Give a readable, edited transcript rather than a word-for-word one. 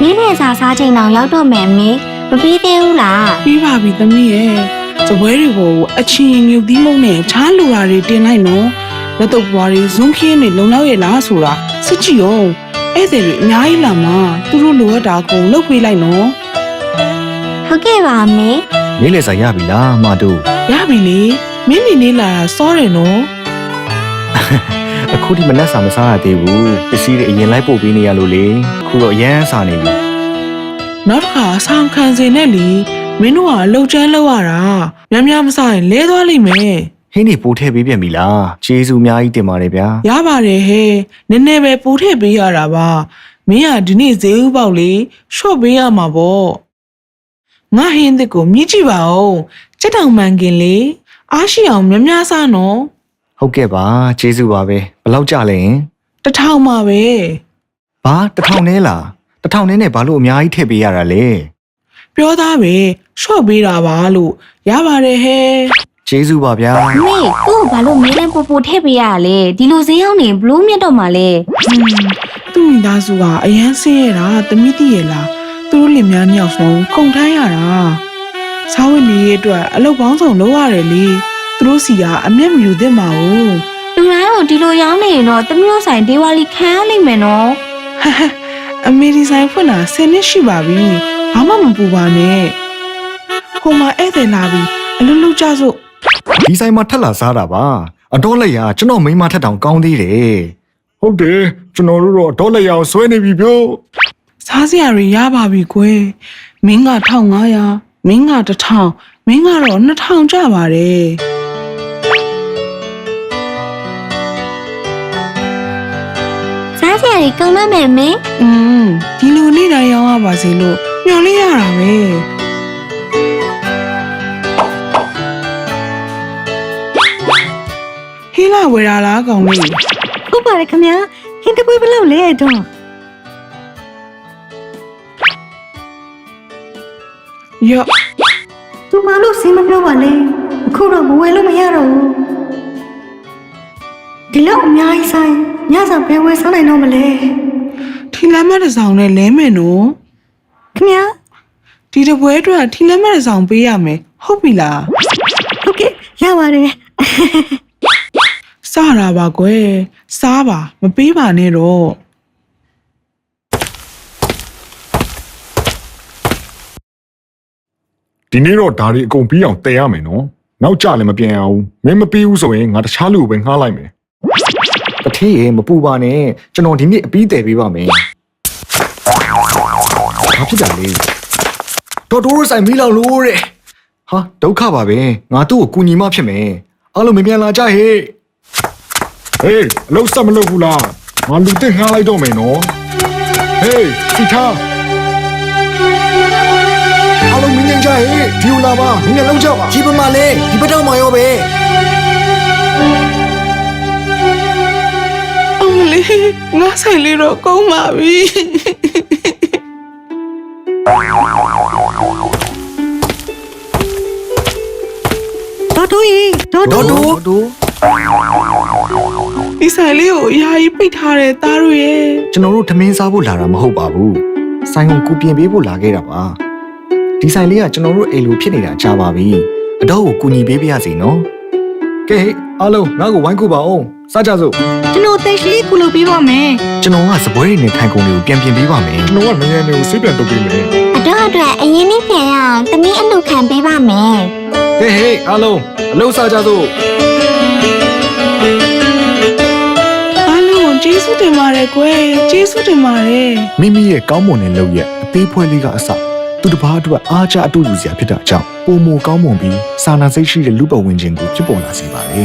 နေ့နဲ့စားချိန်တော့ရောက်တော့မယ်မေမပြီးသေးဘူးလားပြီးပါပြီသမီးရဲ့စပွဲတွေကိုအချင်းမြုပ်သီးမုံနဲ့ချားလူရာတွေတင်လိုက်နော်လက်တော့ပွားတွေဇွန်းခင်းတွေလုံလောက်ရဲ့လားဆိုတာစစ်ကြည့်ရောဧည့်သည်တွေအများကြီးလာမှသူတို့လိုအပ်တာကိုလုပ်ပေးလိုက်နော်ဟုတ်ကဲ့ပါမေနေ့လေစာရပြီလားမတို့ရပြီလေမင်းနေလာတာစောတယ်နော် အခုဒီမနက်စာမစားရသေးဘူးပစ္စည်းတွေအရင်လိုက်ပို့ပေးနေရလို့လေခုတော့အရန်စာနေပြီနောက်တစ်ခါဆောင်ခံစင်နဲ့လीမင်းတို့ကလှုပ်ချမ်းလောက်ရတာများမစားရင်လဲသွားလိမ့်မယ်ဟင်းနေပို့ထည့်ပေးပြန်ပြီလားကျေးဇူးအများကြီးတင်ပါတယ်ဗျာရပါတယ်ဟဲ့နည်းနည်းပဲပို့ထည့်ပေးရတာပါမင်းကဒီနေ့ဈေးဥပေါက်လေရှော့ပေးရမှာပေါ့ငါဟင်းတစ်ကိုမြည်ကြည့်ပါဦးစက်တောင်မှန်ခင်လေအားရှိအောင်များစားနော်ဟုတ်ကဲ့ပါကျေးဇူးပါပဲဘယ်လောက်ကြလဲ1000ပါပဲဘာ1000နဲ့လား1000နဲ့ဘာလို့အများကြီးထည့်ပေးရတာလဲပြောသားပဲရှော့ပေးတာပါလို့ရပါတယ်ဟဲ့ကျေးဇူးပါဗျာမေသူ့ကိုဘာလို့မင်းနဲ့ပို့ထည့်ပေးရလဲဒီလိုဈေးရောက်နေဘလို့မြတ်တော့မှာလဲသူ့မိသားစုကအရန်ဆင်းရတာသမီးတည်ရလားသူတို့လင်များမြောက်ဆုံးကုန်ထိုင်းရတာစားဝတ်နေရေးအတွက်အလုပ်ပေါင်းစုံလုပ်ရတယ်လေသူတို့စီကအမျက်မယူသင့်ပါဘူးလူတိုင်းကိုဒီလိုရောင်းနေရင်တော့တမျိုးဆိုင်ဒေဝါလီခံရလိမ့်မယ်နော်အမေဒီဆိုင်ဖွင့်တာ10နှစ်ရှိပါပြီဘာမှမပူပါနဲ့ဟိုမှာဧည့်သည်လာပြီအလုပ်လုပ်ကြစို့ဒီဆိုင်မှာထက်လာစားတာပါအတော်လက်ရကျွန်တော်မိန်းမထက်တောင်ကောင်းသေးတယ်ဟုတ်တယ်ကျွန်တော်တို့တော့အတော်လက်ရအောင်ဆွဲနေပြီဗျို့စားစရာတွေရပါပြီကွယ်မင်းက1500မင်းက1000မင်းကတော့2000ကျပါတယ်စားစရာတွေကုန်တော့မယ်မေဒီလိုနေ့တိုင်းရောင်းရပါစေလို့မျှော်လင့်ရတာပဲဟင်းလာဝယ်ရလားကောင်လေးဟုတ်ပါတယ်ခင်ဗျာဟင်းတပွေးဘယ်လောက်လဲတော့ယောသူမလို့စင်မပြောပါနဲ့အခုတော့မဝယ်လို့မရတော့ဘူးဒီလောက်အများကြီးဆိုင်ညစာပဲဝယ်စားနိုင်တော့မလဲထီလမ်းမတစ်ဆောင်နဲ့လဲမယ်နော်ခင်ဗျာဒီတပွဲအတွက်ထီလမ်းမတစ်ဆောင်ပေးရမယ်ဟုတ်ပြီလားဟုတ်ကဲ့ရပါတယ်စားရပါကွယ်စားပါမပေးပါနဲ့တော့ဒီနေ့တော့ဒါတွေအကုန်ပြီးအောင်တည်ရမယ်နော်နောက်ကြလည်းမပြန်ရဘူးမင်းမပြီးဘူးဆိုရင်ငါတခြားလူကိုပဲငှားလိုက်မယ်တထေးရေမပူပါနဲ့ကျွန်တော်ဒီနေ့အပြီးတည်ပေးပါမယ်ဘာဖြစ်တာလဲတော်တော်ဆိုင်မီးလောက်လို့တဲ့ဟာဒုက္ခပါပဲငါသူ့ကိုကူညီမဖြစ်မယ်အားလုံးမပြန်လာကြဟေ့ဟေးအလုပ်ဆက်မလုပ်ဘူးလားငါလူတစ်ငှားလိုက်တော့မယ်နော်ဟေးစီထားအားလုံးမင်းကြဟေးဒီလာပါမင်းလုံးကြပါကြီးပမာလေးဒီဘက်တော့မရောပဲအမလေးငါဆိုင်လေးတော့ကောင်းပါပြီတော်တူကြီးတော်တူဒီဆိုင်လေးကိုယာယီပိတ်ထားတဲ့သားတို့ရဲ့ကျွန်တော်တို့ထမင်းစားဖို့လာတာမဟုတ်ပါဘူးဆိုင်ကိုကူပြင်ပေးဖို့လာခဲ့တာပါဒီဆိုင်လေးကကျွန်တော်တို့အိမ်လိုဖြစ်နေတာကြာပါပြီအတော့ကိုကူညီပေးပါရစေနော်ကဲအားလုံးငါ့ကိုဝိုင်းကူပါအောင်စားကြစို့ကျွန်တော်တိတ်လေးကူလုပ်ပေးပါမယ်ကျွန်တော်ကစပွဲရည်နဲ့ထိုင်ကုန်တွေကိုပြန်ပြင်ပေးပါမယ်ကျွန်တော်ကငရံတွေကိုစိတ်ပြန်တုပ်ပေးမယ်အတော့အတွက်အရင်နေ့ပြန်ရအောင်တမီးအလုပ်ခံပေးပါမယ်ကဲဟေးအားလုံးအလုပ်စားကြစို့အားလုံးကျေးဇူးတင်ပါတယ်ကွယ်ကျေးဇူးတင်ပါတယ်မိမိရဲ့ကောင်းမွန်တဲ့လုပ်ရက်အသေးဖွဲလေးကအစသူတစ်ပါးအတွက်အားကြအတူယူစရာဖြစ်တာကြောင့်ပုံမကောင်းမွန်ပြီးစာနာစိတ်ရှိတဲ့လူပတ်ဝန်းကျင်ကိုဖြစ်ပေါ်လာစေပါလေ